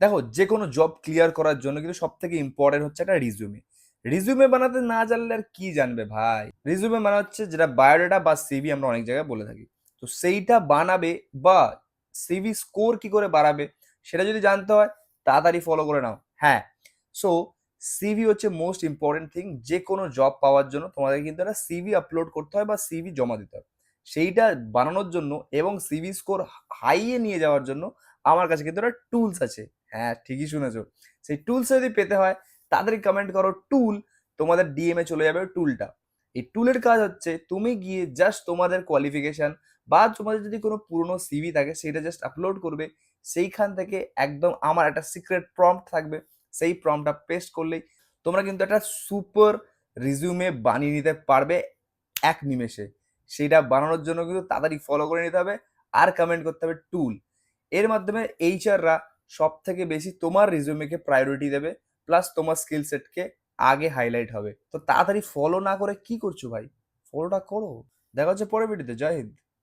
দেখো, যে কোনো জব ক্লিয়ার করার জন্য কিন্তু সব থেকে ইম্পর্টেন্ট হচ্ছে একটা রিজিউমে। রিজিউমে বানাতে না জানলে আর কি জানবে ভাই? রিজিউমে মানে হচ্ছে যেটা বায়োডাটা বা সিভি আমরা অনেক জায়গায় বলে থাকি। তো সেইটা বানাবে বা সিভি স্কোর কি করে বাড়াবে সেটা যদি জানতে হয়, তাড়াতাড়ি ফলো করে নাও। হ্যাঁ, সো সিভি হচ্ছে মোস্ট ইম্পর্টেন্ট থিং। যে কোনো জব পাওয়ার জন্য তোমাদের কিন্তু একটা সিভি আপলোড করতে হয় বা সিভি জমা দিতে হয়। সেইটা বানানোর জন্য এবং সিভি স্কোর হাইয়ে নিয়ে যাওয়ার জন্য আমার কাছে কিন্তু একটা টুলস আছে। হ্যাঁ, ঠিকই শুনেছো। সেই টুলস যদি পেতে হয়, তাড়াতাড়ি কমেন্ট করো টুল, তোমাদের ডিএম এ চলে যাবে টুলটা। এই টুলের কাজ হচ্ছে তুমি গিয়ে জাস্ট তোমাদের কোয়ালিফিকেশন বা তোমাদের যদি কোনো পুরনো সিভি থাকে সেটা জাস্ট আপলোড করবে। সেইখান থেকে একদম আমার একটা সিক্রেট প্রম্পট থাকবে, সেই প্রম্পটটা পেস্ট করলেই তোমরা কিন্তু একটা সুপার রিজিউমে বানিয়ে নিতে পারবে এক নিমেষে। সেইটা বানানোর জন্য কিন্তু তাড়াতাড়ি ফলো করে নিতে হবে আর কমেন্ট করতে হবে টুল। এর মাধ্যমে এইচআররা সব থেকে বেশি তোমার রিজিউমেকে প্রায়োরিটি দেবে, প্লাস তোমার স্কিল সেটকে আগে হাইলাইট হবে। তো তাড়াতাড়ি ফলো না করে কি করছো ভাই? ফলোটা করো। দেখা হচ্ছে পরের ভিডিওতে। জয় হিন্দ।